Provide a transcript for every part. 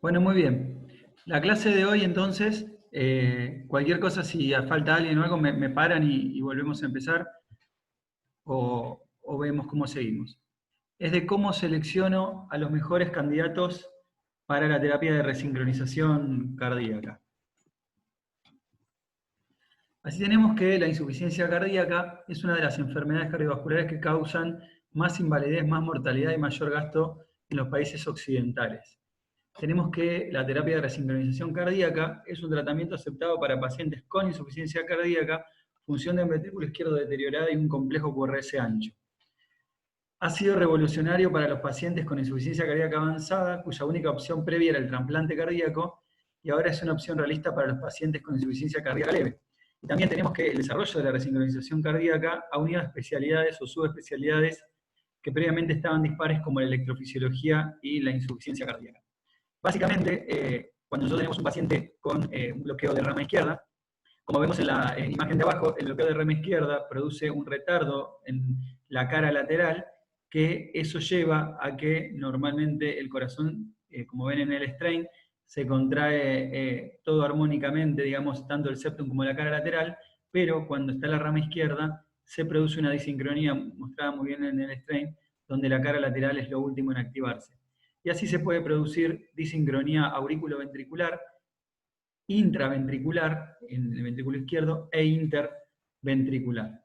Bueno, muy bien. La clase de hoy, entonces, cualquier cosa, si falta alguien o algo, me paran y volvemos a empezar o vemos cómo seguimos. Es de cómo selecciono a los mejores candidatos para la terapia de resincronización cardíaca. Así tenemos que la insuficiencia cardíaca es una de las enfermedades cardiovasculares que causan más invalidez, más mortalidad y mayor gasto en los países occidentales. Tenemos que la terapia de resincronización cardíaca es un tratamiento aceptado para pacientes con insuficiencia cardíaca, función del ventrículo izquierdo deteriorada y un complejo QRS ancho. Ha sido revolucionario para los pacientes con insuficiencia cardíaca avanzada, cuya única opción previa era el trasplante cardíaco, y ahora es una opción realista para los pacientes con insuficiencia cardíaca leve. Y también tenemos que el desarrollo de la resincronización cardíaca ha unido a especialidades o subespecialidades que previamente estaban dispares, como la electrofisiología y la insuficiencia cardíaca. Básicamente, cuando nosotros tenemos un paciente con un bloqueo de rama izquierda, como vemos en la imagen de abajo, el bloqueo de rama izquierda produce un retardo en la cara lateral, que eso lleva a que normalmente el corazón, como ven en el strain, se contrae todo armónicamente, digamos, tanto el septum como la cara lateral, pero cuando está la rama izquierda se produce una disincronía, mostrada muy bien en el strain, donde la cara lateral es lo último en activarse. Y así se puede producir disincronía auriculoventricular, intraventricular en el ventrículo izquierdo e interventricular.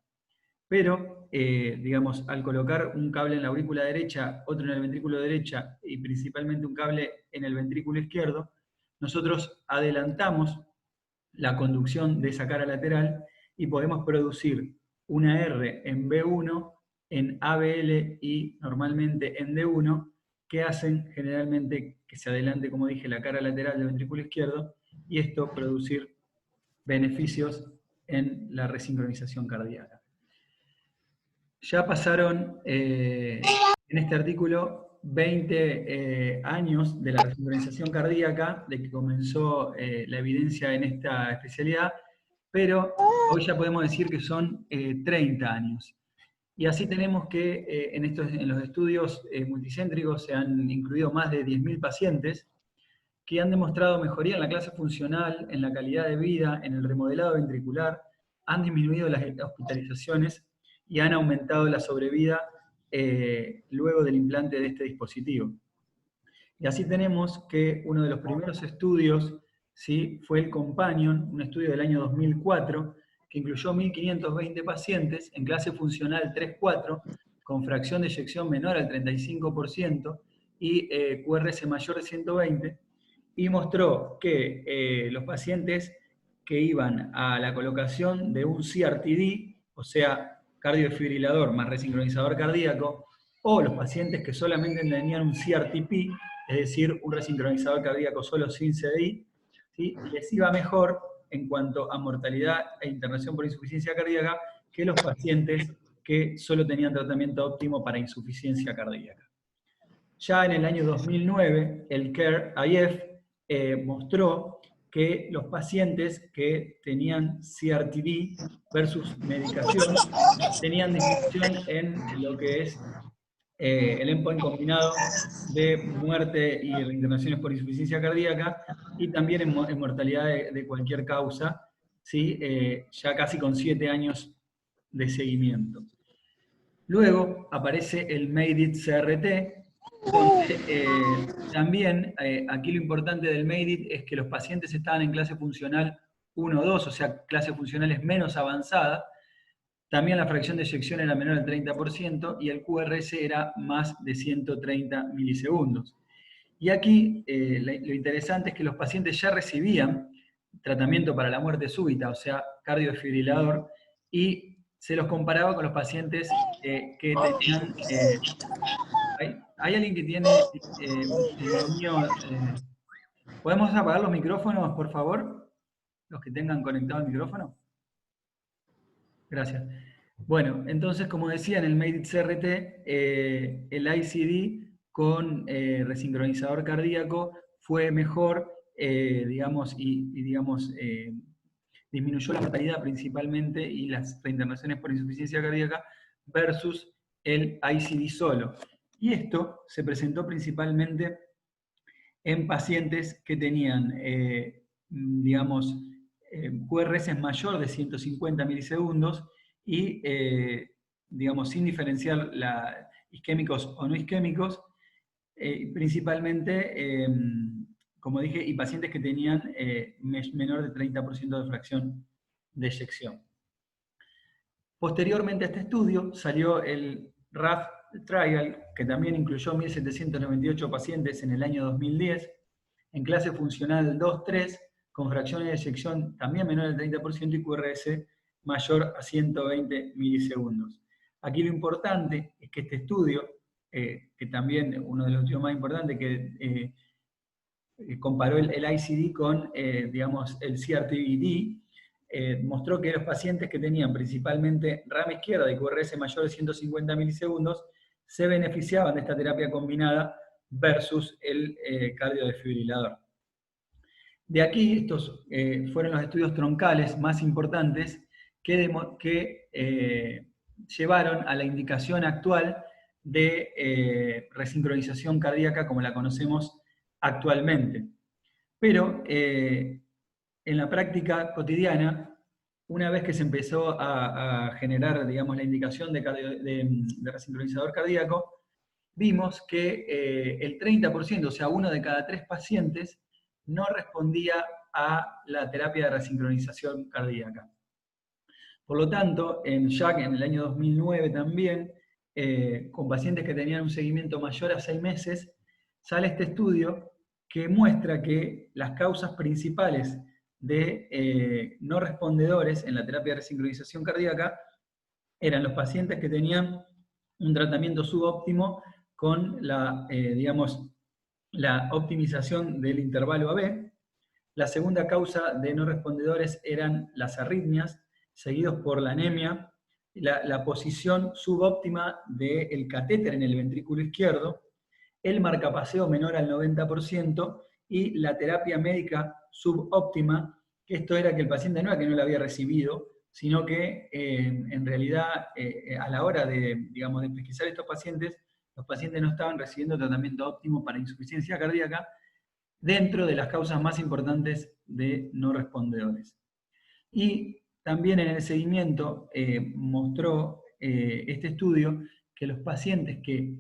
Pero, digamos, al colocar un cable en la aurícula derecha, otro en el ventrículo derecha y principalmente un cable en el ventrículo izquierdo, nosotros adelantamos la conducción de esa cara lateral y podemos producir una R en B1, en ABL y normalmente en D1, que hacen generalmente que se adelante, como dije, la cara lateral del ventrículo izquierdo, y esto producir beneficios en la resincronización cardíaca. Ya pasaron en este artículo 20 años de la resincronización cardíaca, de que comenzó la evidencia en esta especialidad, pero hoy ya podemos decir que son 30 años. Y así tenemos que en los estudios multicéntricos se han incluido más de 10.000 pacientes que han demostrado mejoría en la clase funcional, en la calidad de vida, en el remodelado ventricular, han disminuido las hospitalizaciones y han aumentado la sobrevida luego del implante de este dispositivo. Y así tenemos que uno de los primeros estudios, ¿sí?, fue el Companion, un estudio del año 2004, que incluyó 1.520 pacientes en clase funcional 3-4, con fracción de eyección menor al 35% y QRS mayor de 120, y mostró que los pacientes que iban a la colocación de un CRTD, o sea, cardiofibrilador más resincronizador cardíaco, o los pacientes que solamente tenían un CRTP, es decir, un resincronizador cardíaco solo sin CDI, ¿sí?, les iba mejor en cuanto a mortalidad e internación por insuficiencia cardíaca que los pacientes que solo tenían tratamiento óptimo para insuficiencia cardíaca. Ya en el año 2009, el CARE-IF mostró que los pacientes que tenían CRTD versus medicación tenían disminución en lo que es el endpoint combinado de muerte y reinternaciones por insuficiencia cardíaca, y también en mortalidad de cualquier causa, ¿sí?, ya casi con 7 años de seguimiento. Luego aparece el MADE-IT-CRT, donde también aquí lo importante del MADE-IT es que los pacientes estaban en clase funcional 1 o 2, o sea, clase funcional es menos avanzada. También la fracción de eyección era menor al 30% y el QRS era más de 130 milisegundos. Y aquí lo interesante es que los pacientes ya recibían tratamiento para la muerte súbita, o sea, cardiofibrilador, y se los comparaba con los pacientes que tenían... ¿hay alguien que tiene el mío? ¿Podemos apagar los micrófonos, por favor? Los que tengan conectado el micrófono. Gracias. Bueno, entonces, como decía, en el MADE-IT-CRT, el ICD con resincronizador cardíaco fue mejor, digamos, disminuyó la mortalidad principalmente y las reinternaciones por insuficiencia cardíaca versus el ICD solo. Y esto se presentó principalmente en pacientes que tenían, digamos, QRS mayor de 150 milisegundos y, digamos, sin diferenciar isquémicos o no isquémicos, principalmente, como dije, y pacientes que tenían menor de 30% de fracción de eyección. Posteriormente a este estudio salió el RAF Trial, que también incluyó 1.798 pacientes en el año 2010, en clase funcional 2-3, con fracciones de eyección también menor al 30% y QRS mayor a 120 milisegundos. Aquí lo importante es que este estudio, que también uno de los estudios más importantes, que comparó el ICD con, digamos, el CRT-D, mostró que los pacientes que tenían principalmente rama izquierda y QRS mayor de 150 milisegundos se beneficiaban de esta terapia combinada versus el cardiodesfibrilador. De aquí, estos fueron los estudios troncales más importantes que llevaron a la indicación actual de resincronización cardíaca como la conocemos actualmente. Pero en la práctica cotidiana, una vez que se empezó a generar, digamos, la indicación de resincronizador cardíaco, vimos que el 30%, o sea, 1 de cada 3 pacientes, no respondía a la terapia de resincronización cardíaca. Por lo tanto, en JACC, en el año 2009 también, con pacientes que tenían un seguimiento mayor a 6 meses, sale este estudio que muestra que las causas principales de no respondedores en la terapia de resincronización cardíaca eran los pacientes que tenían un tratamiento subóptimo con digamos, la optimización del intervalo AB. La segunda causa de no respondedores eran las arritmias, seguidos por la anemia, la posición subóptima del catéter en el ventrículo izquierdo, el marcapaseo menor al 90% y la terapia médica subóptima, que esto era que el paciente no era que no la había recibido, sino que en realidad a la hora de, digamos, de pesquisar estos pacientes, los pacientes no estaban recibiendo tratamiento óptimo para insuficiencia cardíaca dentro de las causas más importantes de no respondedores. Y también en el seguimiento mostró este estudio que los pacientes que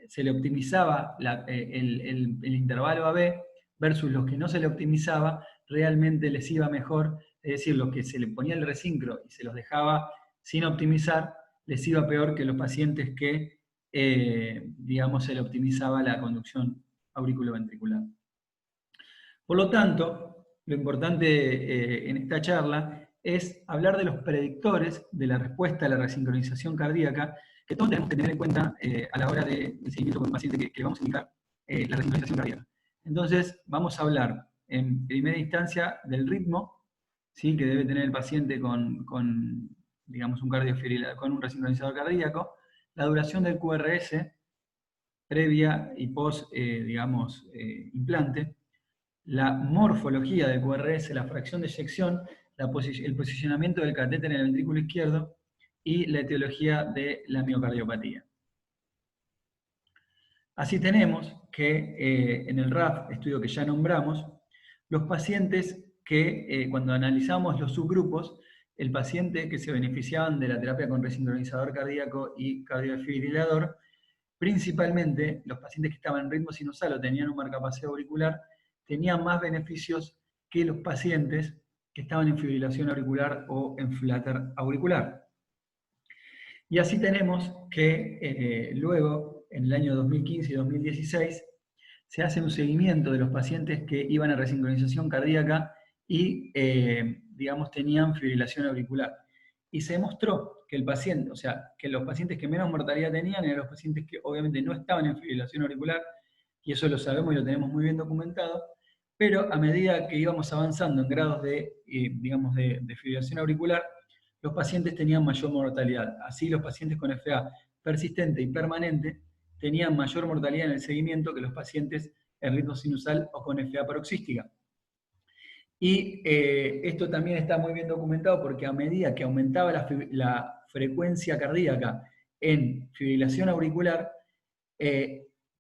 se le optimizaba el intervalo AB versus los que no se le optimizaba, realmente les iba mejor, es decir, los que se le ponía el resincro y se los dejaba sin optimizar, les iba peor que los pacientes que, digamos, se le optimizaba la conducción auriculoventricular. Por lo tanto, lo importante en esta charla es hablar de los predictores de la respuesta a la resincronización cardíaca que todos tenemos que tener en cuenta a la hora del seguimiento con el paciente que le vamos a indicar la resincronización cardíaca. Entonces, vamos a hablar en primera instancia del ritmo, ¿sí?, que debe tener el paciente con digamos, con un resincronizador cardíaco, la duración del QRS previa y post, digamos, implante, la morfología del QRS, la fracción de eyección, el posicionamiento del catéter en el ventrículo izquierdo y la etiología de la miocardiopatía. Así tenemos que en el RAF, estudio que ya nombramos, los pacientes que cuando analizamos los subgrupos, el paciente que se beneficiaban de la terapia con resincronizador cardíaco y cardiodesfibrilador, principalmente los pacientes que estaban en ritmo sinusal o tenían un marcapaseo auricular, tenían más beneficios que los pacientes que estaban en fibrilación auricular o en flutter auricular. Y así tenemos que luego, en el año 2015 y 2016, se hace un seguimiento de los pacientes que iban a resincronización cardíaca y, digamos, tenían fibrilación auricular. Y se demostró que el paciente, o sea, que los pacientes que menos mortalidad tenían eran los pacientes que obviamente no estaban en fibrilación auricular, y eso lo sabemos y lo tenemos muy bien documentado, pero a medida que íbamos avanzando en grados de, digamos, de fibrilación auricular, los pacientes tenían mayor mortalidad. Así los pacientes con FA persistente y permanente tenían mayor mortalidad en el seguimiento que los pacientes en ritmo sinusal o con FA paroxística. Y esto también está muy bien documentado porque a medida que aumentaba la frecuencia cardíaca en fibrilación auricular,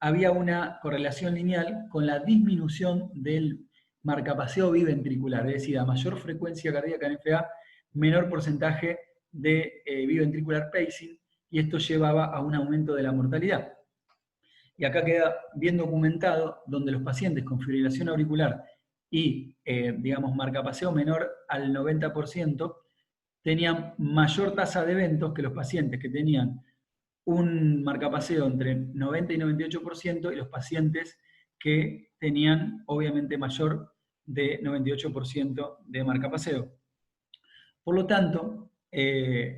había una correlación lineal con la disminución del marcapaseo biventricular, es decir, a mayor frecuencia cardíaca en FA, menor porcentaje de biventricular pacing, y esto llevaba a un aumento de la mortalidad. Y acá queda bien documentado donde los pacientes con fibrilación auricular y, digamos, marcapaseo menor al 90%, tenían mayor tasa de eventos que los pacientes que tenían un marcapaseo entre 90 y 98% y los pacientes que tenían obviamente mayor de 98% de marcapaseo. Por lo tanto,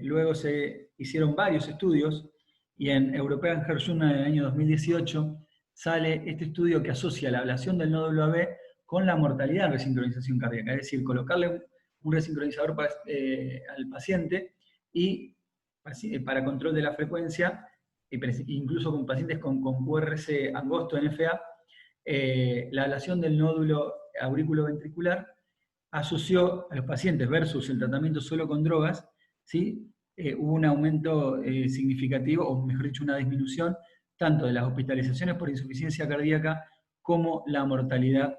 luego se hicieron varios estudios y en European Heart Journal en el año 2018 sale este estudio que asocia la ablación del nódulo AB con la mortalidad en resincronización cardíaca, es decir, colocarle un resincronizador al paciente y para control de la frecuencia, incluso con pacientes con QRS angosto en FA, la ablación del nódulo auriculoventricular asoció a los pacientes versus el tratamiento solo con drogas, ¿sí? Hubo un aumento significativo, o mejor dicho, una disminución, tanto de las hospitalizaciones por insuficiencia cardíaca como la mortalidad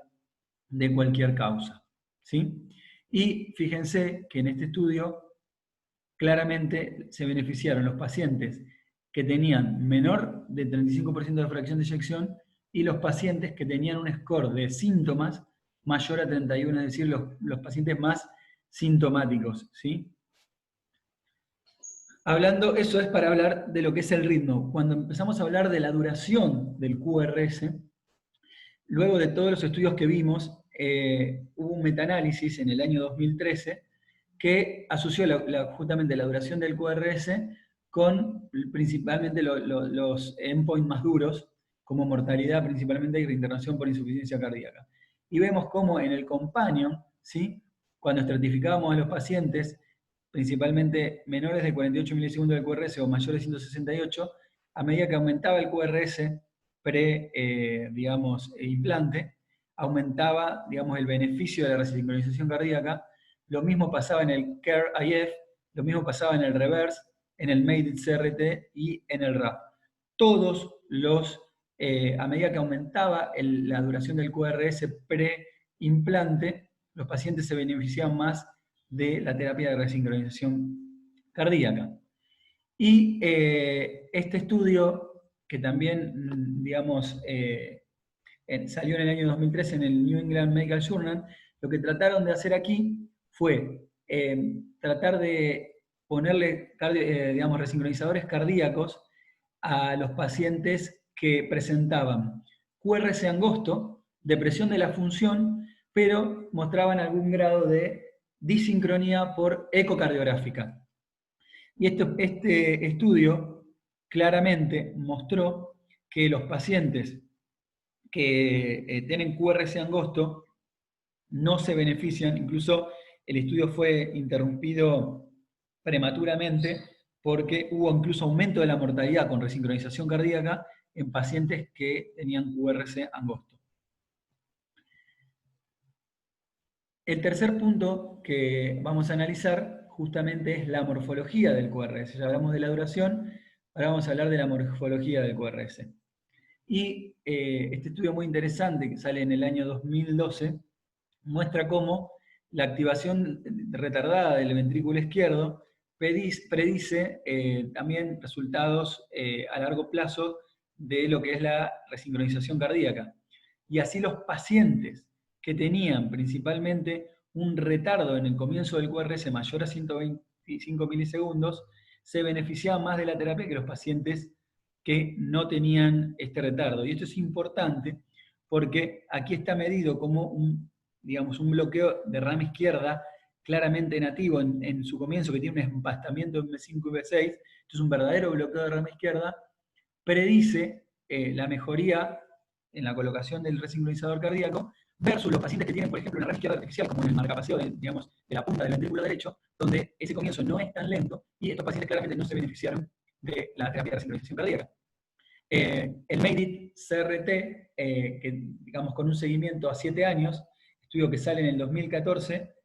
de cualquier causa, ¿sí? Y fíjense que en este estudio claramente se beneficiaron los pacientes que tenían menor de 35% de fracción de eyección y los pacientes que tenían un score de síntomas mayor a 31, es decir, los pacientes más sintomáticos, ¿sí? Eso es para hablar de lo que es el ritmo. Cuando empezamos a hablar de la duración del QRS, luego de todos los estudios que vimos, hubo un metaanálisis en el año 2013 que asoció justamente la duración del QRS con principalmente los endpoints más duros, como mortalidad principalmente y reinternación por insuficiencia cardíaca. Y vemos cómo en el companion, ¿sí? Cuando estratificábamos a los pacientes, principalmente menores de 48 milisegundos del QRS o mayores de 168, a medida que aumentaba el QRS digamos, implante, aumentaba, digamos, el beneficio de la resincronización cardíaca. Lo mismo pasaba en el CARE-IF, lo mismo pasaba en el REVERSE, en el MADE-CRT y en el RAP. Todos los, a medida que aumentaba la duración del QRS pre-implante, los pacientes se beneficiaban más de la terapia de resincronización cardíaca. Y este estudio, que también, digamos, salió en el año 2013 en el New England Medical Journal, lo que trataron de hacer aquí fue tratar de ponerle, digamos, resincronizadores cardíacos a los pacientes que presentaban QRS angosto, depresión de la función, pero mostraban algún grado de disincronía por ecocardiográfica. Y este estudio claramente mostró que los pacientes que tienen QRS angosto no se benefician, incluso el estudio fue interrumpido prematuramente porque hubo incluso aumento de la mortalidad con resincronización cardíaca en pacientes que tenían QRS angosto. El tercer punto que vamos a analizar justamente es la morfología del QRS. Ya hablamos de la duración, ahora vamos a hablar de la morfología del QRS. Y este estudio muy interesante que sale en el año 2012 muestra cómo la activación retardada del ventrículo izquierdo predice también resultados a largo plazo de lo que es la resincronización cardíaca. Y así los pacientes que tenían principalmente un retardo en el comienzo del QRS mayor a 125 milisegundos, se beneficiaban más de la terapia que los pacientes que no tenían este retardo. Y esto es importante porque aquí está medido como digamos, un bloqueo de rama izquierda claramente nativo en su comienzo, que tiene un empastamiento en B5 y B6. Esto es un verdadero bloqueo de rama izquierda. Predice la mejoría en la colocación del resincronizador cardíaco versus los pacientes que tienen, por ejemplo, una rama izquierda artificial, como en el marcapaseo digamos, de la punta del ventrículo derecho, donde ese comienzo no es tan lento y estos pacientes claramente no se beneficiaron de la terapia de resincronización cardíaca. El MADE-CRT, que digamos con un seguimiento a 7 años, estudio que sale en el 2014,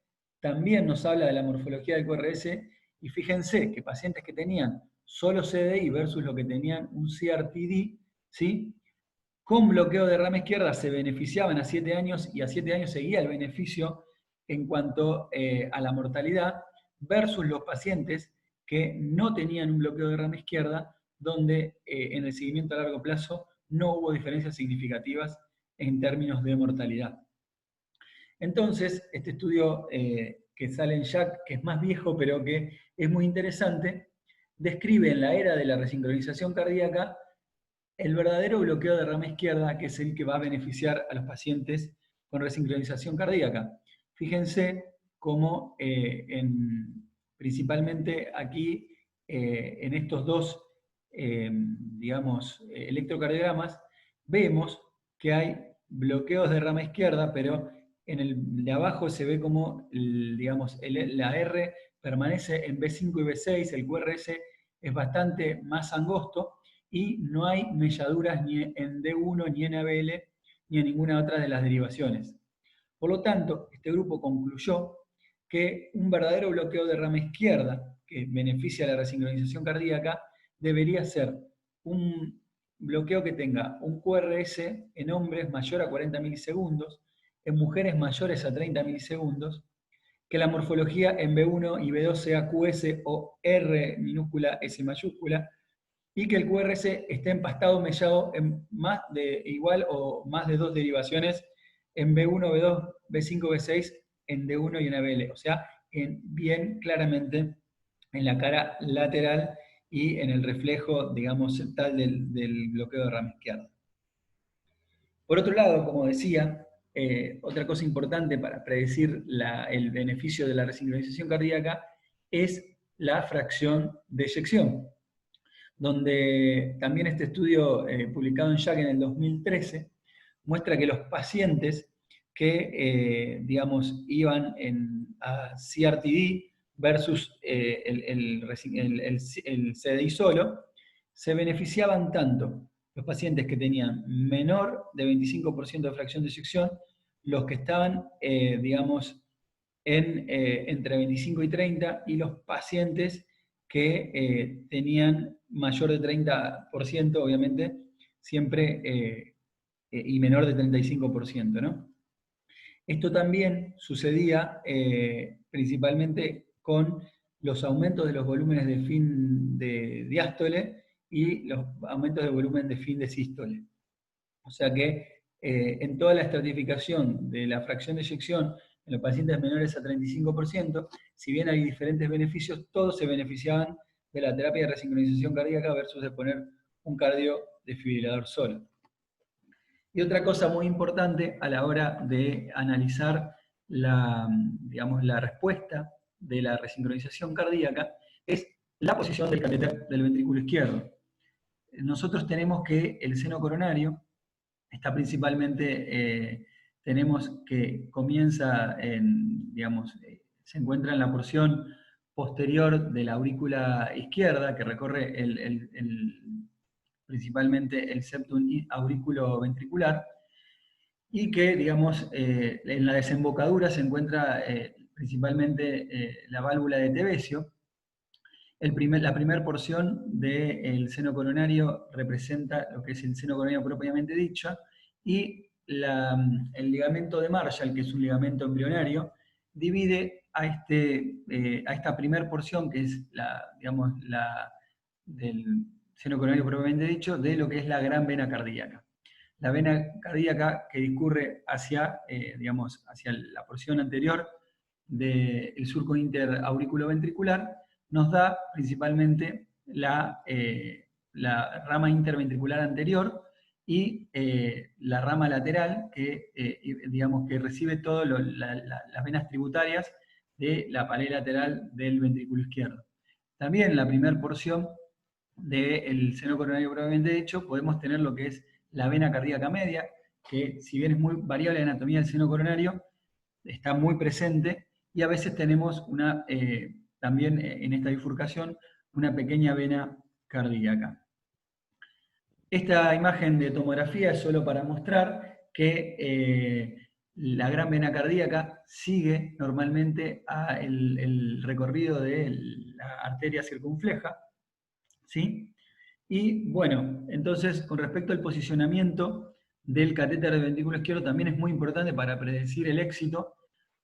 también nos habla de la morfología del QRS, y fíjense que pacientes que tenían solo CDI versus los que tenían un CRTD, ¿sí? Con bloqueo de rama izquierda se beneficiaban a 7 años y a 7 años seguía el beneficio en cuanto a la mortalidad, versus los pacientes que no tenían un bloqueo de rama izquierda, donde en el seguimiento a largo plazo no hubo diferencias significativas en términos de mortalidad. Entonces, este estudio que sale en JACC, que es más viejo pero que es muy interesante, describe en la era de la resincronización cardíaca el verdadero bloqueo de rama izquierda, que es el que va a beneficiar a los pacientes con resincronización cardíaca. Fíjense cómo principalmente aquí, en estos dos, digamos, electrocardiogramas, vemos que hay bloqueos de rama izquierda, pero en el de abajo se ve como, digamos, la R permanece en B5 y B6, el QRS es bastante más angosto, y no hay melladuras ni en D1, ni en ABL, ni en ninguna otra de las derivaciones. Por lo tanto, este grupo concluyó que un verdadero bloqueo de rama izquierda, que beneficia a la resincronización cardíaca, debería ser un bloqueo que tenga un QRS en hombres mayor a 40 milisegundos, en mujeres mayores a 30 milisegundos, que la morfología en B1 y B2 sea QS o R minúscula S mayúscula, y que el QRS esté empastado o mellado en más de igual o más de 2 derivaciones en B1, B2, B5, B6, en D1 y en ABL. O sea, bien claramente en la cara lateral y en el reflejo, digamos, septal del bloqueo de rama izquierda. Por otro lado, como decía, otra cosa importante para predecir el beneficio de la resincronización cardíaca es la fracción de eyección, donde también este estudio publicado en JACC en el 2013 muestra que los pacientes que, digamos, iban a CRTD versus el CDI solo, se beneficiaban tanto los pacientes que tenían menor de 25% de fracción de eyección, los que estaban, digamos, entre 25 y 30, y los pacientes que tenían mayor de 30%, obviamente, siempre, y menor de 35%, ¿no? Esto también sucedía principalmente con los aumentos de los volúmenes de fin de diástole y los aumentos de volumen de fin de sístole. O sea que en toda la estratificación de la fracción de eyección en los pacientes menores a 35%, si bien hay diferentes beneficios, todos se beneficiaban de la terapia de resincronización cardíaca versus de poner un cardiodesfibrilador solo. Y otra cosa muy importante a la hora de analizar digamos, la respuesta de la resincronización cardíaca es la posición del catéter del ventrículo izquierdo. Nosotros tenemos que el seno coronario está principalmente, tenemos que comienza digamos, se encuentra en la porción posterior de la aurícula izquierda, que recorre principalmente el septum auriculoventricular, y que, digamos, en la desembocadura se encuentra principalmente la válvula de Tevesio. La primera porción del seno coronario representa lo que es el seno coronario propiamente dicho, y el ligamento de Marshall, que es un ligamento embrionario, divide a esta primera porción, que es digamos, del seno coronario propiamente dicho, de lo que es la gran vena cardíaca. La vena cardíaca que discurre digamos, hacia la porción anterior del surco interauriculoventricular nos da principalmente la rama interventricular anterior y la rama lateral que, digamos, que recibe todas las venas tributarias de la pared lateral del ventrículo izquierdo. También en la primera porción del seno coronario propiamente dicho podemos tener lo que es la vena cardíaca media, que si bien es muy variable la anatomía del seno coronario, está muy presente, y a veces tenemos también en esta bifurcación una pequeña vena cardíaca. Esta imagen de tomografía es solo para mostrar que la gran vena cardíaca sigue normalmente el recorrido de la arteria circunfleja, ¿sí? Y bueno, entonces con respecto al posicionamiento del catéter del ventrículo izquierdo también es muy importante para predecir el éxito,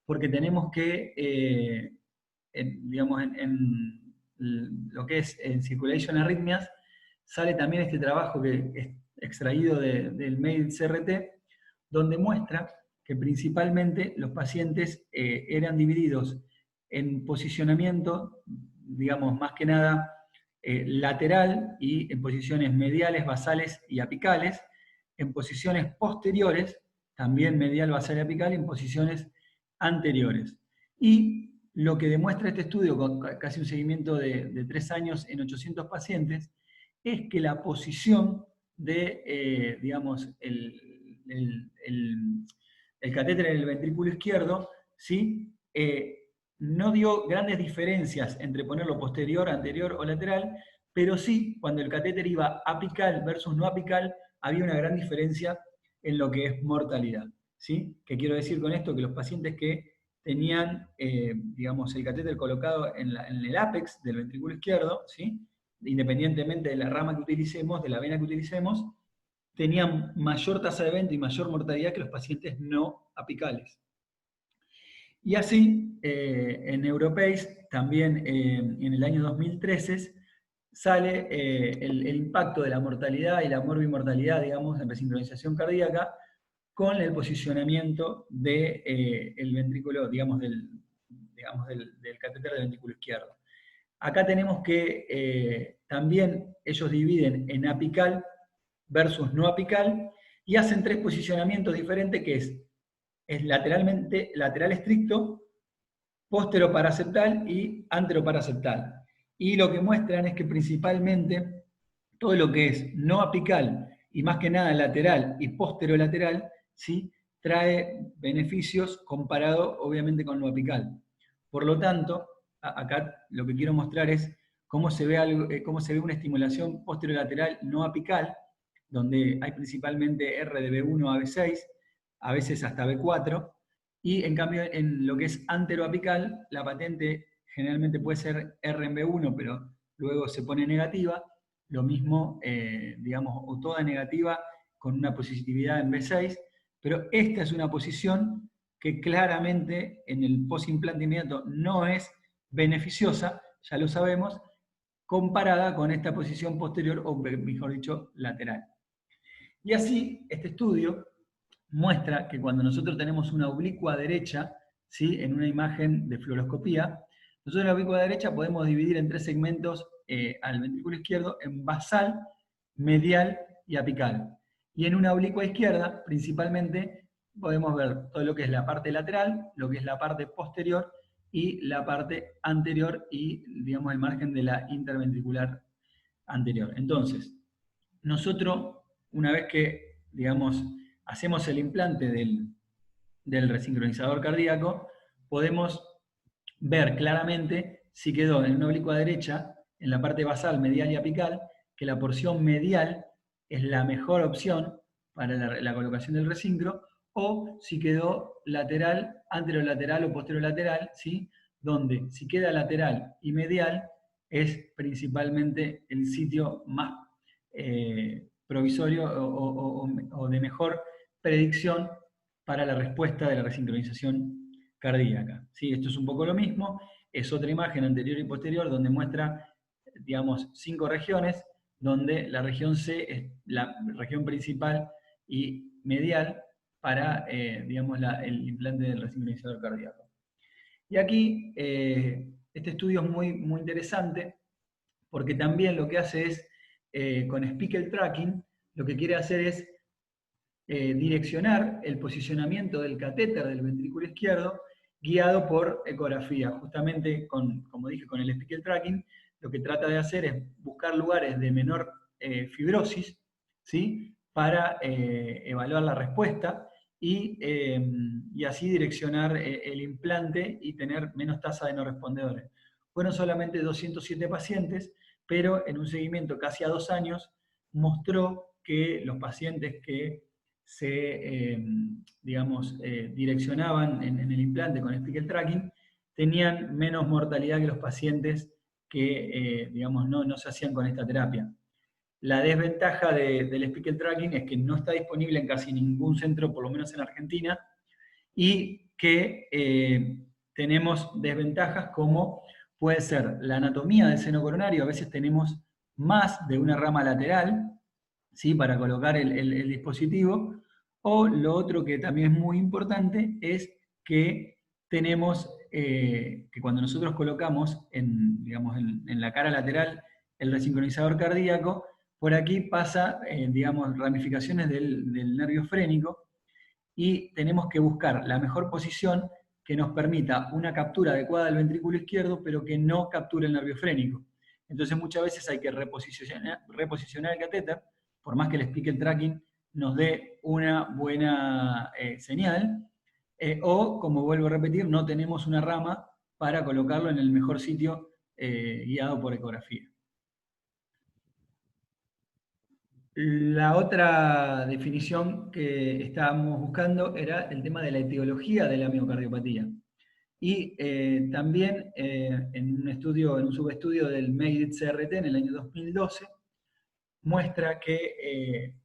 porque tenemos que, digamos, en lo que es en Circulation Arrhythmias, sale también este trabajo que es extraído del mail CRT, donde muestra que principalmente los pacientes eran divididos en posicionamiento, digamos, más que nada lateral y en posiciones mediales, basales y apicales, en posiciones posteriores, también medial, basal y apical, y en posiciones anteriores. Y lo que demuestra este estudio, con casi un seguimiento de 3 años en 800 pacientes, es que la posición de, digamos, el catéter en el ventrículo izquierdo, ¿sí? No dio grandes diferencias entre ponerlo posterior, anterior o lateral, pero sí, cuando el catéter iba apical versus no apical, había una gran diferencia en lo que es mortalidad. ¿Sí? ¿Qué quiero decir con esto? Que los pacientes que tenían, digamos, el catéter colocado en el ápex del ventrículo izquierdo, ¿sí? Independientemente de la rama que utilicemos, de la vena que utilicemos, tenían mayor tasa de evento y mayor mortalidad que los pacientes no apicales. Y así, en Europace, también en el año 2013, sale el impacto de la mortalidad y la morbimortalidad, digamos, en resincronización cardíaca, con el posicionamiento del ventrículo, digamos, del catéter del ventrículo izquierdo. Acá tenemos que también ellos dividen en apical versus no apical y hacen 3 posicionamientos diferentes, que es lateral estricto, posteroparaceptal y anteroparaceptal. Y lo que muestran es que principalmente todo lo que es no apical y más que nada lateral y posterolateral, ¿sí? Trae beneficios comparado obviamente con lo apical. Por lo tanto, acá lo que quiero mostrar es cómo se ve una estimulación posterolateral no apical, donde hay principalmente R de B1 a B6, a veces hasta B4, y en cambio en lo que es anteroapical, la patente generalmente puede ser R en B1, pero luego se pone negativa, lo mismo, digamos, o toda negativa con una positividad en B6, pero esta es una posición que claramente en el postimplante inmediato no es beneficiosa, ya lo sabemos, comparada con esta posición posterior, o mejor dicho, lateral. Y así, este estudio muestra que cuando nosotros tenemos una oblicua derecha, ¿sí? En una imagen de fluoroscopía, nosotros en la oblicua derecha podemos dividir en 3 segmentos al ventrículo izquierdo en basal, medial y apical. Y en una oblicua izquierda, principalmente, podemos ver todo lo que es la parte lateral, lo que es la parte posterior y la parte anterior y, digamos, el margen de la interventricular anterior. Entonces, nosotros, una vez que, digamos, hacemos el implante del resincronizador cardíaco, podemos ver claramente si quedó en una oblicua derecha, en la parte basal, medial y apical, que la porción medial es la mejor opción para la colocación del resincro, o si quedó lateral, anterolateral o posterolateral, ¿sí? Donde si queda lateral y medial es principalmente el sitio más provisorio o de mejor predicción para la respuesta de la resincronización cardíaca. ¿Sí? Esto es un poco lo mismo, es otra imagen anterior y posterior donde muestra, digamos, 5 regiones, donde la región C es la región principal y medial para, digamos, el implante del resincronizador cardíaco. Y aquí, este estudio es muy, muy interesante, porque también lo que hace es, con Spiegel Tracking, lo que quiere hacer es direccionar el posicionamiento del catéter del ventrículo izquierdo guiado por ecografía. Justamente, como dije, con el Spiegel Tracking, lo que trata de hacer es buscar lugares de menor fibrosis, ¿sí? Para evaluar la respuesta y así direccionar el implante y tener menos tasa de no respondedores. Fueron solamente 207 pacientes, pero en un seguimiento casi a 2 años mostró que los pacientes que se, digamos, direccionaban en el implante con Spiegel Tracking tenían menos mortalidad que los pacientes que, digamos, no se hacían con esta terapia. La desventaja del speaker tracking es que no está disponible en casi ningún centro, por lo menos en Argentina, y que tenemos desventajas como puede ser la anatomía del seno coronario. A veces tenemos más de una rama lateral, ¿sí?, para colocar el dispositivo. O lo otro que también es muy importante es que tenemos que cuando nosotros colocamos digamos, en la cara lateral el resincronizador cardíaco, por aquí pasa, digamos, ramificaciones del nervio frénico, y tenemos que buscar la mejor posición que nos permita una captura adecuada del ventrículo izquierdo, pero que no capture el nervio frénico. Entonces muchas veces hay que reposicionar el catéter, por más que el speaker tracking nos dé una buena señal, o, como vuelvo a repetir, no tenemos una rama para colocarlo en el mejor sitio guiado por ecografía. La otra definición que estábamos buscando era el tema de la etiología de la miocardiopatía. Y también en un subestudio del MEDIT-CRT en el año 2012, muestra que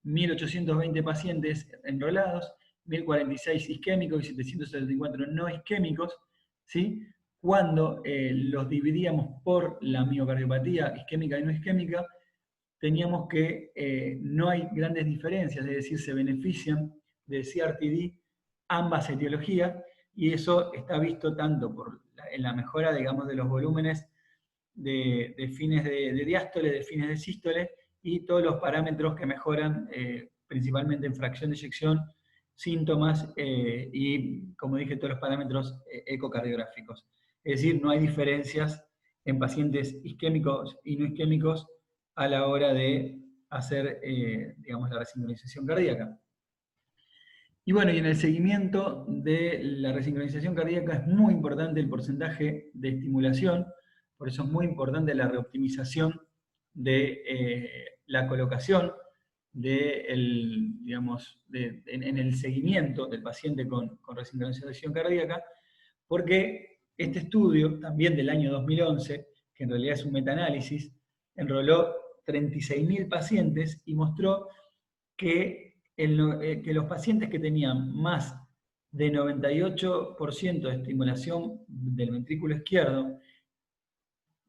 1.820 pacientes enrolados, 1.046 isquémicos y 774 no isquémicos, ¿sí?, cuando los dividíamos por la miocardiopatía isquémica y no isquémica, teníamos que no hay grandes diferencias, es decir, se benefician de CRT-D ambas etiologías, y eso está visto tanto en la mejora, digamos, de los volúmenes de fines de diástole, de fines de sístole, y todos los parámetros que mejoran, principalmente en fracción de eyección, síntomas y, como dije, todos los parámetros ecocardiográficos. Es decir, no hay diferencias en pacientes isquémicos y no isquémicos a la hora de hacer, digamos, la resincronización cardíaca. Y bueno, y en el seguimiento de la resincronización cardíaca es muy importante el porcentaje de estimulación, por eso es muy importante la reoptimización de la colocación digamos, en el seguimiento del paciente con resincronización cardíaca, porque este estudio, también del año 2011, que en realidad es un metaanálisis, enroló 36.000 pacientes y mostró que los pacientes que tenían más de 98% de estimulación del ventrículo izquierdo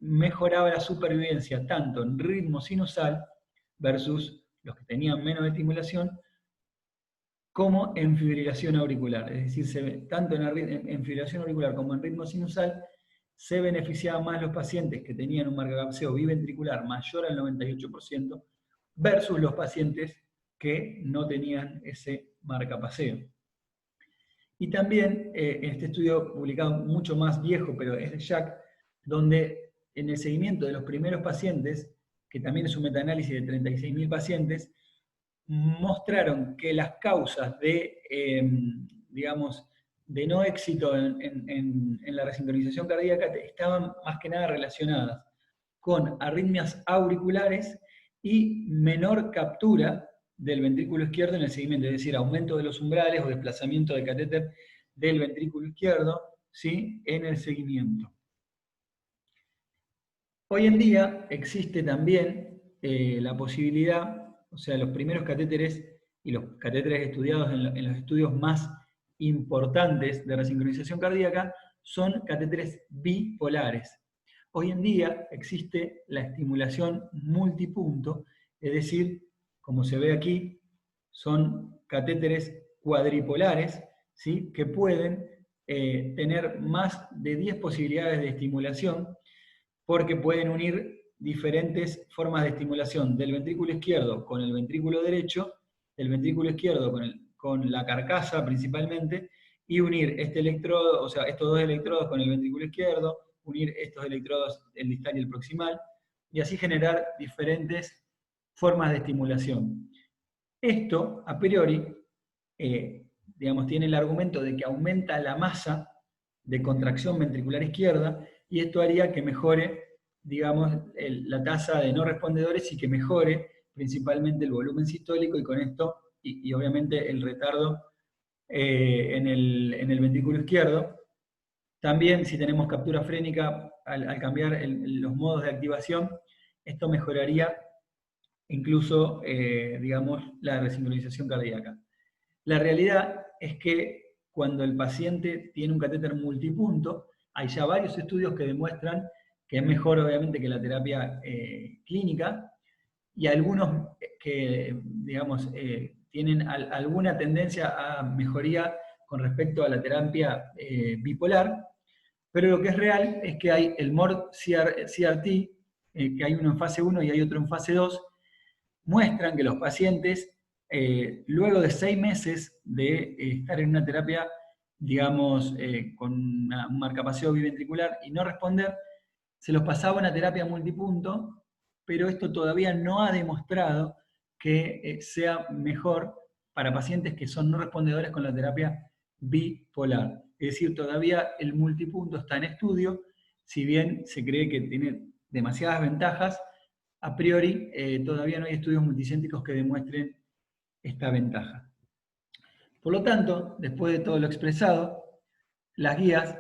mejoraba la supervivencia tanto en ritmo sinusal versus los que tenían menos estimulación, como en fibrilación auricular. Es decir, tanto en fibrilación auricular como en ritmo sinusal se beneficiaban más los pacientes que tenían un marcapaseo biventricular mayor al 98% versus los pacientes que no tenían ese marcapaseo. Y también este estudio publicado mucho más viejo, pero es de Jack, donde en el seguimiento de los primeros pacientes, que también es un metaanálisis de 36.000 pacientes, mostraron que las causas de, digamos, de no éxito en la resincronización cardíaca estaban más que nada relacionadas con arritmias auriculares y menor captura del ventrículo izquierdo en el seguimiento, es decir, aumento de los umbrales o desplazamiento del catéter del ventrículo izquierdo, ¿sí?, en el seguimiento. Hoy en día existe también la posibilidad, o sea, los primeros catéteres y los catéteres estudiados en los estudios más importantes de resincronización cardíaca son catéteres bipolares. Hoy en día existe la estimulación multipunto, es decir, como se ve aquí, son catéteres cuadripolares, ¿sí?, que pueden tener más de 10 posibilidades de estimulación, porque pueden unir diferentes formas de estimulación del ventrículo izquierdo con el ventrículo derecho, del ventrículo izquierdo con la carcasa principalmente, y unir este electrodo, o sea, estos dos electrodos con el ventrículo izquierdo, unir estos electrodos, el distal y el proximal, y así generar diferentes formas de estimulación. Esto, a priori, digamos, tiene el argumento de que aumenta la masa de contracción ventricular izquierda, y esto haría que mejore, digamos, la tasa de no respondedores y que mejore principalmente el volumen sistólico, y con esto, y obviamente el retardo en el ventrículo izquierdo. También, si tenemos captura frénica, al cambiar los modos de activación, esto mejoraría incluso, digamos, la resincronización cardíaca. La realidad es que cuando el paciente tiene un catéter multipunto, hay ya varios estudios que demuestran que es mejor, obviamente, que la terapia clínica, y algunos que, digamos, tienen alguna tendencia a mejoría con respecto a la terapia bipolar, pero lo que es real es que hay el MORD-CRT, que hay uno en fase 1 y hay otro en fase 2, muestran que los pacientes, luego de 6 meses de estar en una terapia, digamos, con un marcapaseo biventricular y no responder, se los pasaba una terapia multipunto, pero esto todavía no ha demostrado que sea mejor para pacientes que son no respondedores con la terapia bipolar. Es decir, todavía el multipunto está en estudio, si bien se cree que tiene demasiadas ventajas, a priori todavía no hay estudios multicéntricos que demuestren esta ventaja. Por lo tanto, después de todo lo expresado, las guías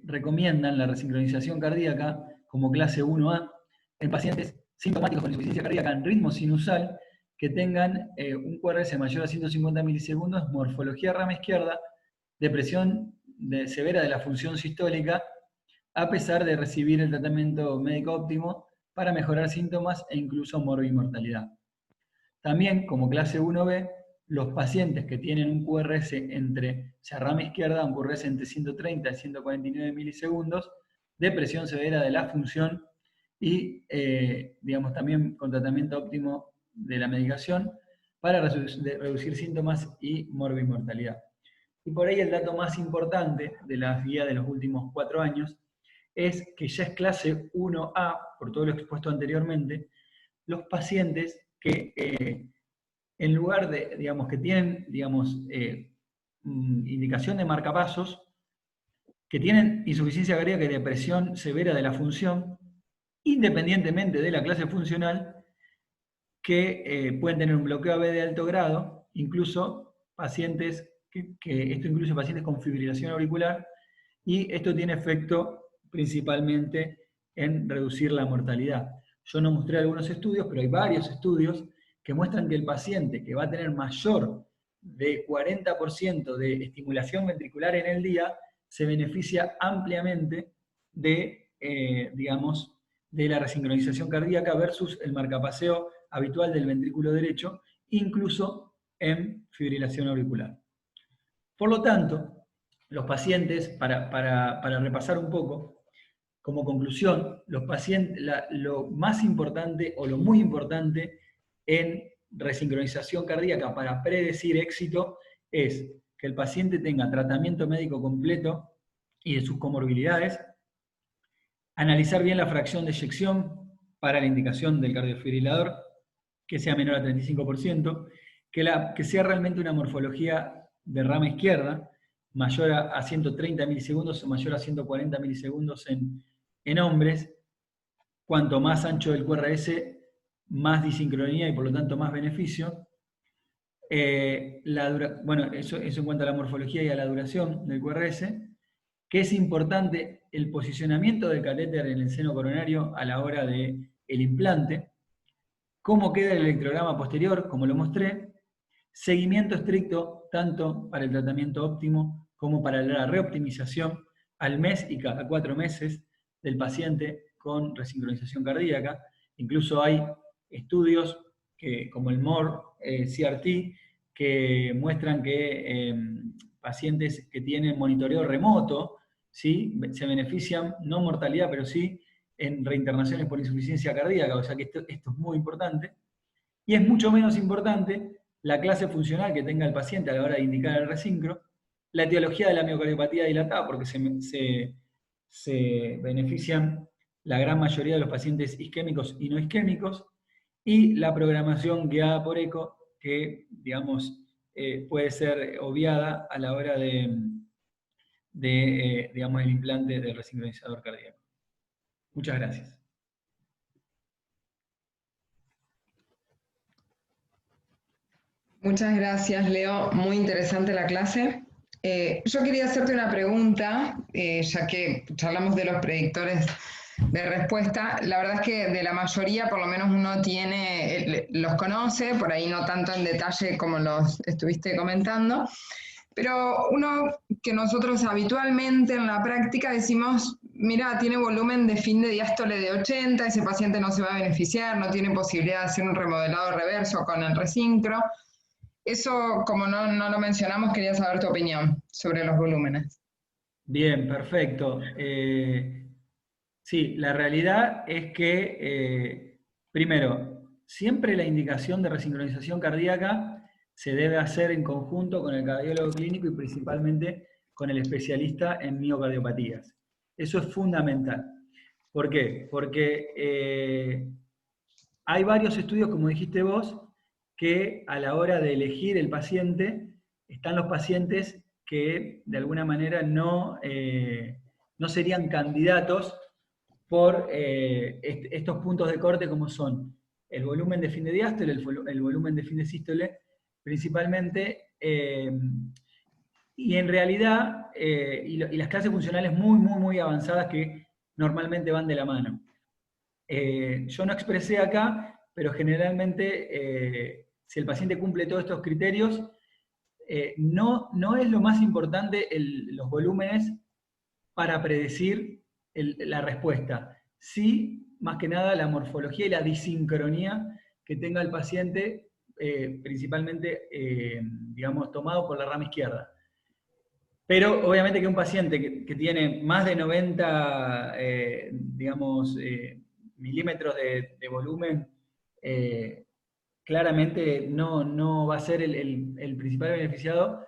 recomiendan la resincronización cardíaca como clase 1A en pacientes sintomáticos con insuficiencia cardíaca en ritmo sinusal que tengan un QRS mayor a 150 milisegundos, morfología rama izquierda, depresión severa de la función sistólica, a pesar de recibir el tratamiento médico óptimo para mejorar síntomas e incluso morbimortalidad. También, como clase 1B, los pacientes que tienen un QRS entre, o sea, rama izquierda, un QRS entre 130 y 149 milisegundos, depresión severa de la función y, digamos, también con tratamiento óptimo de la medicación para reducir síntomas y morbimortalidad. Y por ahí el dato más importante de las guías de los últimos 4 años es que ya es clase 1A, por todo lo expuesto anteriormente, los pacientes que en lugar de, digamos, que tienen, digamos, indicación de marcapasos, que tienen insuficiencia cardíaca y depresión severa de la función, independientemente de la clase funcional, que pueden tener un bloqueo AB de alto grado, incluso pacientes, que esto incluye pacientes con fibrilación auricular, y esto tiene efecto principalmente en reducir la mortalidad. Yo no mostré algunos estudios, pero hay varios estudios que muestran que el paciente que va a tener mayor de 40% de estimulación ventricular en el día se beneficia ampliamente de, digamos, de la resincronización cardíaca versus el marcapaseo habitual del ventrículo derecho, incluso en fibrilación auricular. Por lo tanto, los pacientes, para repasar un poco, como conclusión, los pacientes, lo más importante o lo muy importante en resincronización cardíaca para predecir éxito es que el paciente tenga tratamiento médico completo y de sus comorbilidades, analizar bien la fracción de eyección para la indicación del cardiofibrilador, que sea menor a 35%, que sea realmente una morfología de rama izquierda, mayor a 130 milisegundos o mayor a 140 milisegundos en hombres. Cuanto más ancho el QRS, más disincronía y por lo tanto más beneficio. Bueno, eso en cuanto a la morfología y a la duración del QRS, que es importante el posicionamiento del catéter en el seno coronario a la hora del implante, cómo queda el electrograma posterior, como lo mostré, seguimiento estricto tanto para el tratamiento óptimo como para la reoptimización al mes y cada 4 meses del paciente con resincronización cardíaca. Incluso hay estudios como el MORE-CRT que muestran que pacientes que tienen monitoreo remoto, ¿sí?, se benefician, no mortalidad, pero sí en reinternaciones por insuficiencia cardíaca, o sea que esto es muy importante. Y es mucho menos importante la clase funcional que tenga el paciente a la hora de indicar el resincro, la etiología de la miocardiopatía dilatada, porque se benefician la gran mayoría de los pacientes isquémicos y no isquémicos, y la programación guiada por eco, que, digamos, puede ser obviada a la hora digamos, el implante del resincronizador cardíaco. Muchas gracias. Muchas gracias, Leo. Muy interesante la clase. Yo quería hacerte una pregunta, ya que charlamos de los predictores de respuesta. La verdad es que de la mayoría, por lo menos uno los conoce, por ahí no tanto en detalle como los estuviste comentando, pero uno que nosotros habitualmente en la práctica decimos, mira, tiene volumen de fin de diástole de 80, ese paciente no se va a beneficiar, no tiene posibilidad de hacer un remodelado reverso con el resincro. Eso, como no lo mencionamos, quería saber tu opinión sobre los volúmenes. Bien, perfecto. Sí, la realidad es que, primero, siempre la indicación de resincronización cardíaca se debe hacer en conjunto con el cardiólogo clínico y principalmente con el especialista en miocardiopatías. Eso es fundamental. ¿Por qué? Porque hay varios estudios, como dijiste vos, que a la hora de elegir el paciente, están los pacientes que de alguna manera no serían candidatos por estos puntos de corte como son el volumen de fin de diástole, el volumen de fin de sístole, principalmente, y en realidad, y las clases funcionales muy avanzadas que normalmente van de la mano. Yo no expresé acá, pero generalmente, si el paciente cumple todos estos criterios, no es lo más importante los volúmenes para predecir la respuesta. Sí, más que nada, la morfología y la disincronía que tenga el paciente, principalmente, digamos, tomado por la rama izquierda. Pero obviamente que un paciente que tiene más de 90, digamos, milímetros de volumen, claramente no va a ser el principal beneficiado,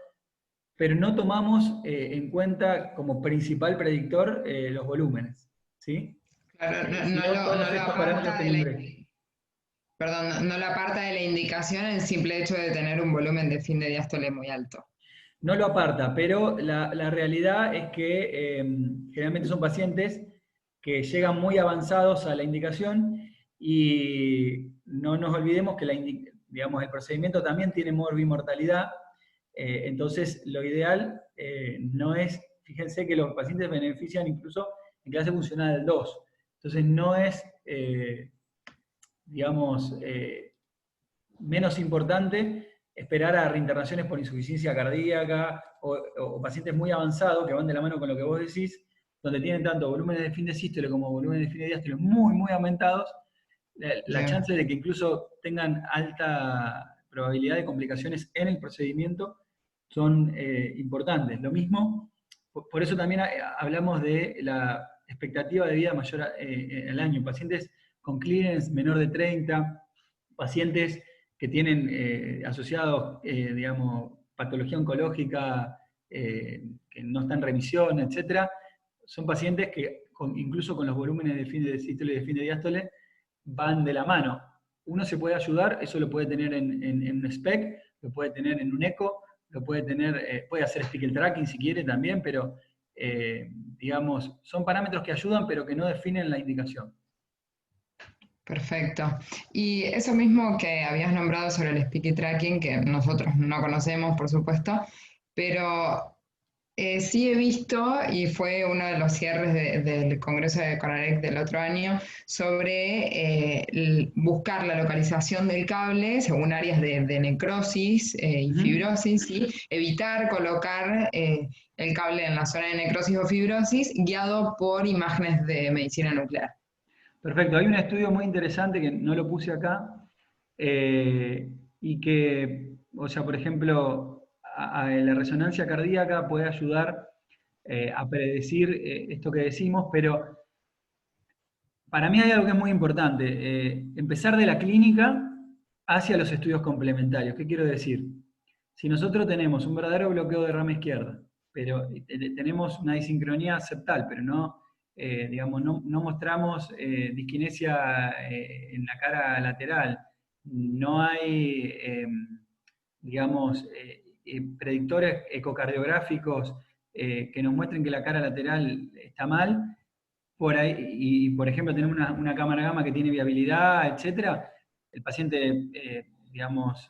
pero no tomamos en cuenta como principal predictor los volúmenes, ¿sí? Claro, Sino todos estos parámetros que nombré. perdón, no lo aparta de la indicación el simple hecho de tener un volumen de fin de diástole muy alto. No lo aparta, pero la realidad es que generalmente son pacientes que llegan muy avanzados a la indicación y no nos olvidemos que digamos, el procedimiento también tiene morbimortalidad, entonces lo ideal no es, fíjense que los pacientes benefician incluso en clase funcional 2, entonces no es, digamos, menos importante esperar a reinternaciones por insuficiencia cardíaca o pacientes muy avanzados que van de la mano con lo que vos decís, donde tienen tanto volúmenes de fin de sístole como volúmenes de fin de diástole muy aumentados, la chance de que incluso tengan alta probabilidad de complicaciones en el procedimiento son importantes. Lo mismo, por eso también hablamos de la expectativa de vida mayor al año. Pacientes con clearance menor de 30, pacientes que tienen asociados, digamos, patología oncológica, que no está en remisión, etc., son pacientes que incluso con los volúmenes de fin de sístole y de fin de diástole van de la mano. Uno se puede ayudar, eso lo puede tener en un SPEC, lo puede tener en un eco, lo puede tener, puede hacer speckle tracking si quiere también, pero digamos, son parámetros que ayudan pero que no definen la indicación. Perfecto. Y eso mismo que habías nombrado sobre el speaky tracking, que nosotros no conocemos, por supuesto, pero sí he visto, y fue uno de los cierres del Congreso de Conarec del otro año, sobre buscar la localización del cable según áreas de necrosis y fibrosis, y evitar colocar el cable en la zona de necrosis o fibrosis guiado por imágenes de medicina nuclear. Perfecto, hay un estudio muy interesante que no lo puse acá, y que, o sea, por ejemplo, la resonancia cardíaca puede ayudar a predecir esto que decimos, pero para mí hay algo que es muy importante, empezar de la clínica hacia los estudios complementarios. ¿Qué quiero decir? Si nosotros tenemos un verdadero bloqueo de rama izquierda, pero tenemos una disincronía septal, pero digamos, no mostramos disquinesia en la cara lateral, no hay, digamos, predictores ecocardiográficos que nos muestren que la cara lateral está mal, por ahí, y por ejemplo tenemos una cámara gamma que tiene viabilidad, etcétera, el paciente, digamos,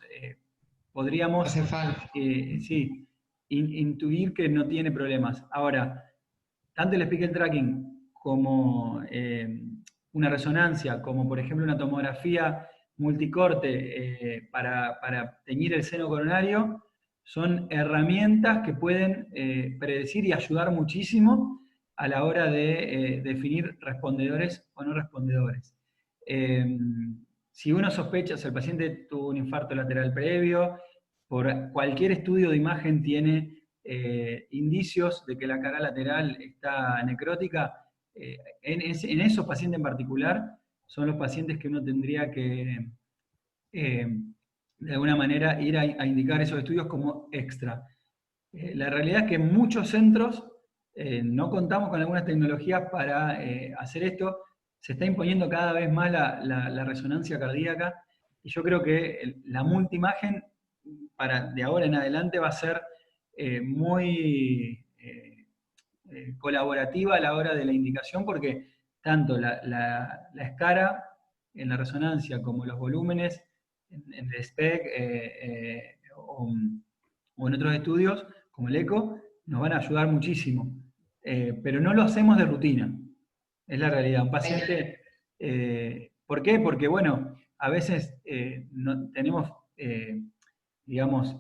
podríamos, Hace falta. sí, intuir que no tiene problemas. Ahora, tanto el speckle tracking como una resonancia, como por ejemplo una tomografía multicorte para teñir el seno coronario, son herramientas que pueden predecir y ayudar muchísimo a la hora de definir respondedores o no respondedores. Si uno sospecha, si el paciente tuvo un infarto lateral previo, por cualquier estudio de imagen tiene indicios de que la cara lateral está necrótica, en esos pacientes en particular son los pacientes que uno tendría que, de alguna manera, ir a indicar esos estudios como extra. La realidad es que en muchos centros no contamos con algunas tecnologías para hacer esto. Se está imponiendo cada vez más la resonancia cardíaca y yo creo que la multiimagen de ahora en adelante va a ser muy colaborativa a la hora de la indicación porque tanto la escara en la resonancia como los volúmenes en el SPEC o en otros estudios como el eco nos van a ayudar muchísimo. Pero no lo hacemos de rutina, es la realidad. Un paciente, ¿por qué? Porque, bueno, a veces tenemos, digamos,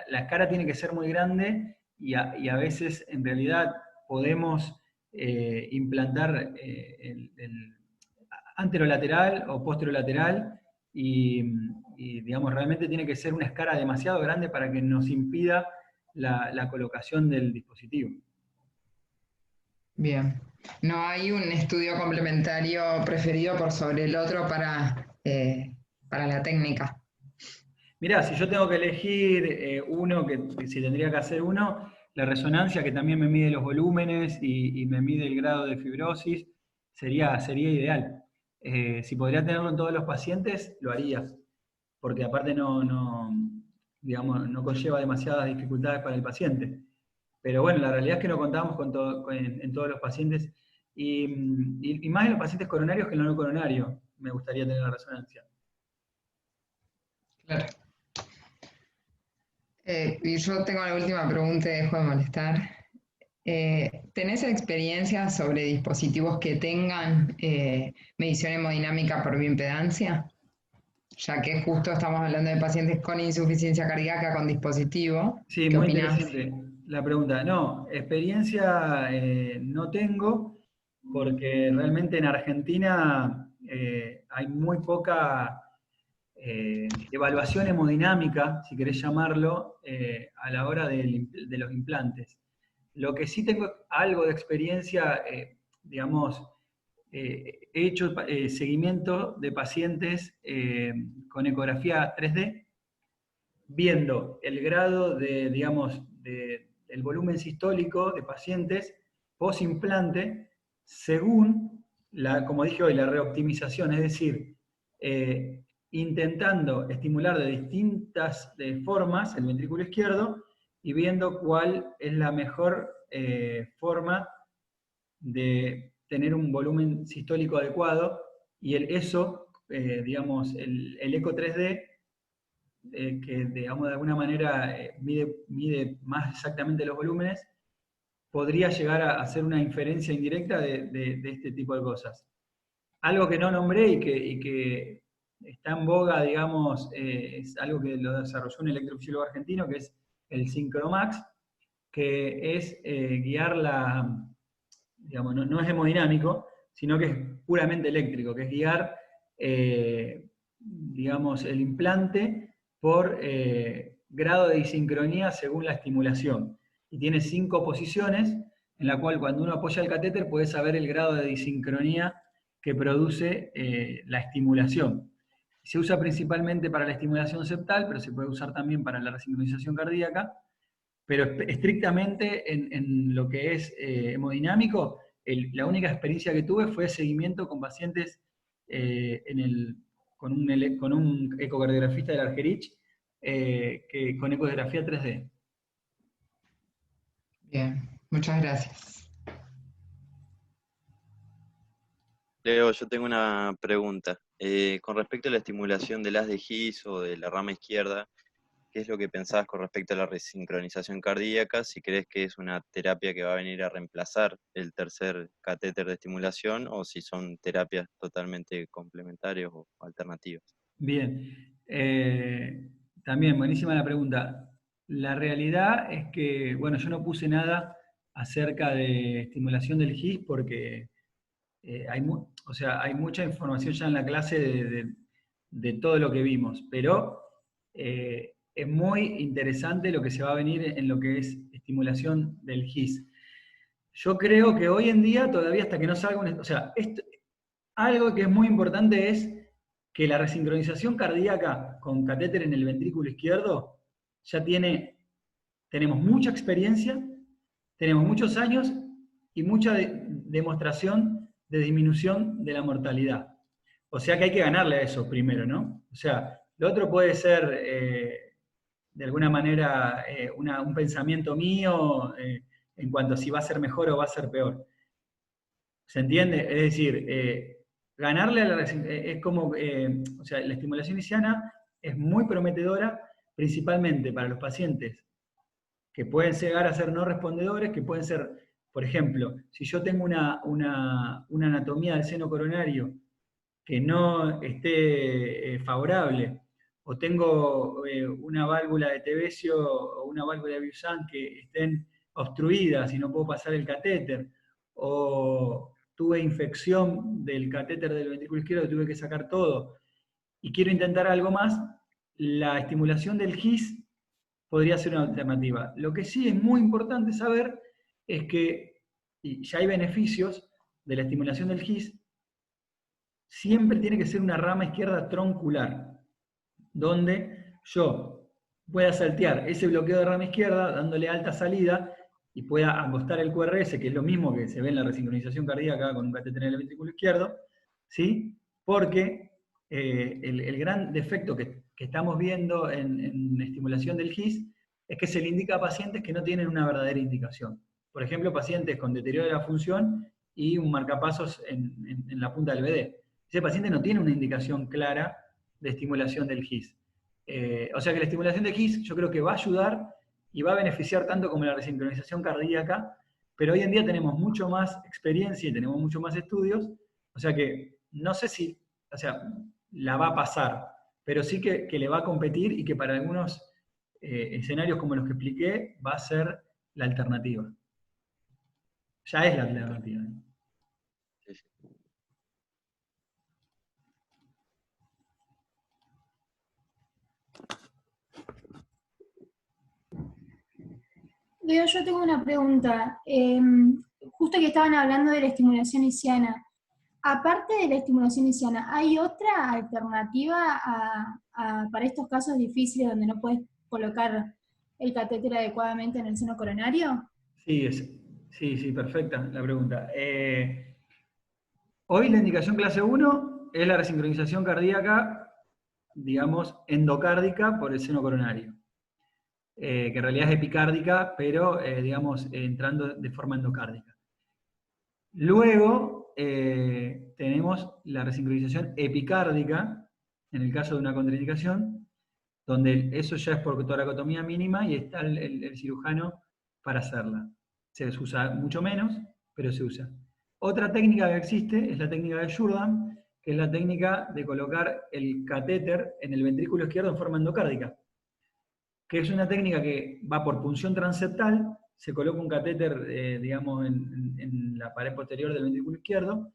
la escara tiene que ser muy grande y a veces en realidad podemos implantar el anterolateral o posterolateral y, digamos, realmente tiene que ser una escara demasiado grande para que nos impida la colocación del dispositivo. Bien. No hay un estudio complementario preferido por sobre el otro para la técnica. Mirá, si yo tengo que elegir uno, que si tendría que hacer uno, la resonancia que también me mide los volúmenes y me mide el grado de fibrosis, sería ideal. Si podría tenerlo en todos los pacientes, lo haría, porque aparte digamos, no conlleva demasiadas dificultades para el paciente. Pero bueno, la realidad es que no contamos en todos los pacientes, y más en los pacientes coronarios que en los no coronarios, me gustaría tener la resonancia. Claro. Y yo tengo la última pregunta y dejo de molestar. ¿Tenés experiencia sobre dispositivos que tengan medición hemodinámica por bioimpedancia? Ya que justo estamos hablando de pacientes con insuficiencia cardíaca con dispositivo. Sí, ¿Qué muy opinás? interesante la pregunta. No, experiencia no tengo, porque realmente en Argentina hay muy poca evaluación hemodinámica, si querés llamarlo, a la hora de los implantes. Lo que sí tengo algo de experiencia, digamos, he hecho seguimiento de pacientes con ecografía 3D, viendo el grado de, digamos, del volumen sistólico de pacientes post-implante según, como dije hoy, la reoptimización, es decir, intentando estimular de distintas formas el ventrículo izquierdo y viendo cuál es la mejor forma de tener un volumen sistólico adecuado, y eso, digamos, el eco 3D, que digamos de alguna manera mide más exactamente los volúmenes, podría llegar a hacer una inferencia indirecta de este tipo de cosas. Algo que no nombré y que está en boga, digamos, es algo que lo desarrolló un electrofisiólogo argentino, que es el Synchromax, que es guiar digamos, no es hemodinámico, sino que es puramente eléctrico, que es guiar, digamos, el implante por grado de disincronía según la estimulación. Y tiene 5 posiciones, en la cual cuando uno apoya el catéter puede saber el grado de disincronía que produce la estimulación. Se usa principalmente para la estimulación septal, pero se puede usar también para la resincronización cardíaca. Pero estrictamente en lo que es hemodinámico, la única experiencia que tuve fue seguimiento con pacientes con un ecocardiografista del Argerich, con ecografía 3D. Bien, muchas gracias. Leo, yo tengo una pregunta. Con respecto a la estimulación del haz de His o de la rama izquierda, qué es lo que pensabas con respecto a la resincronización cardíaca, si crees que es una terapia que va a venir a reemplazar el tercer catéter de estimulación o si son terapias totalmente complementarias o alternativas. Bien. También, buenísima la pregunta. La realidad es que, bueno, yo no puse nada acerca de estimulación del GIS porque o sea, hay mucha información ya en la clase de todo lo que vimos, pero es muy interesante lo que se va a venir en lo que es estimulación del GIS. Yo creo que hoy en día, todavía hasta que no salga o sea, algo que es muy importante es que la resincronización cardíaca con catéter en el ventrículo izquierdo ya tenemos mucha experiencia, tenemos muchos años y mucha demostración de disminución de la mortalidad. O sea que hay que ganarle a eso primero, ¿no? O sea, lo otro puede ser, de alguna manera, un pensamiento mío en cuanto a si va a ser mejor o va a ser peor. ¿Se entiende? Es decir, ganarle a es como, o sea, la estimulación isquiana es muy prometedora, principalmente para los pacientes que pueden llegar a ser no respondedores, que pueden ser, por ejemplo, si yo tengo una anatomía del seno coronario que no esté favorable, o tengo una válvula de Tevesio o una válvula de Vieuxin que estén obstruidas y no puedo pasar el catéter, o tuve infección del catéter del ventrículo izquierdo y tuve que sacar todo, y quiero intentar algo más, la estimulación del GIS podría ser una alternativa. Lo que sí es muy importante saber es que y ya hay beneficios de la estimulación del GIS, siempre tiene que ser una rama izquierda troncular, donde yo pueda saltear ese bloqueo de rama izquierda dándole alta salida y pueda acostar el QRS, que es lo mismo que se ve en la resincronización cardíaca con un catéter en el ventrículo izquierdo, ¿sí? Porque el gran defecto que estamos viendo en estimulación del GIS es que se le indica a pacientes que no tienen una verdadera indicación. Por ejemplo, pacientes con deterioro de la función y un marcapasos en la punta del BD. Ese paciente no tiene una indicación clara de estimulación del GIS. O sea que la estimulación de GIS yo creo que va a ayudar y va a beneficiar tanto como la resincronización cardíaca, pero hoy en día tenemos mucho más experiencia y tenemos mucho más estudios, o sea que no sé si, o sea, la va a pasar, pero sí que le va a competir y que para algunos escenarios como los que expliqué va a ser la alternativa. Ya es la alternativa. Sí, sí. Leo, yo tengo una pregunta. Justo que estaban hablando de la estimulación isquiana. Aparte de la estimulación isquiana, ¿hay otra alternativa para estos casos difíciles donde no puedes colocar el catéter adecuadamente en el seno coronario? Sí, sí, perfecta la pregunta. Hoy la indicación clase 1 es la resincronización cardíaca, digamos, endocárdica por el seno coronario, que en realidad es epicárdica, pero, digamos, entrando de forma endocárdica. Luego tenemos la resincronización epicárdica, en el caso de una contraindicación, donde eso ya es por toracotomía mínima y está el cirujano para hacerla. Se usa mucho menos, pero se usa. Otra técnica que existe es la técnica de Jourdan, que es la técnica de colocar el catéter en el ventrículo izquierdo en forma endocárdica, que es una técnica que va por punción transeptal, se coloca un catéter, digamos, en la pared posterior del ventrículo izquierdo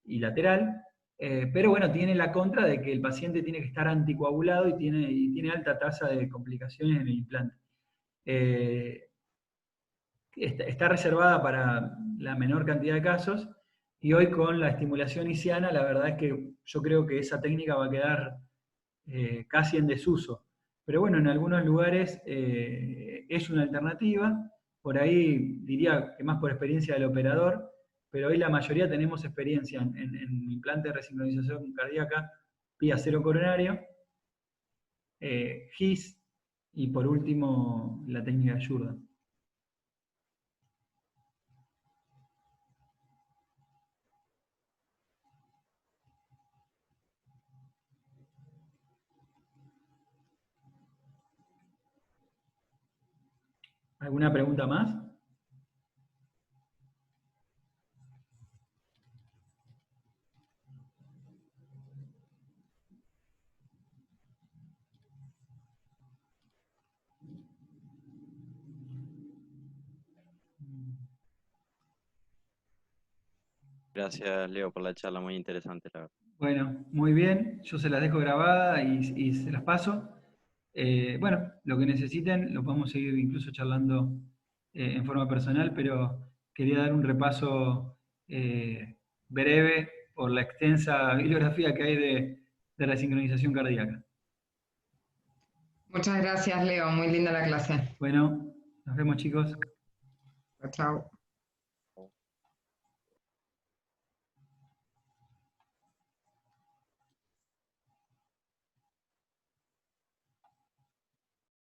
y lateral, pero bueno, tiene la contra de que el paciente tiene que estar anticoagulado y tiene alta tasa de complicaciones en el implante. Está reservada para la menor cantidad de casos y hoy con la estimulación isquiana, la verdad es que yo creo que esa técnica va a quedar casi en desuso. Pero bueno, en algunos lugares es una alternativa, por ahí diría que más por experiencia del operador, pero hoy la mayoría tenemos experiencia en implante de resincronización cardíaca vía cero coronario, GIS y por último la técnica de Jourdan. ¿Alguna pregunta más? Gracias, Leo, por la charla, muy interesante, la verdad. Bueno, muy bien, yo se las dejo grabada y se las paso. Bueno, lo que necesiten lo podemos seguir incluso charlando en forma personal, pero quería dar un repaso breve por la extensa bibliografía que hay de resincronización cardíaca. Muchas gracias, Leo. Muy linda la clase. Bueno, nos vemos chicos. Chao.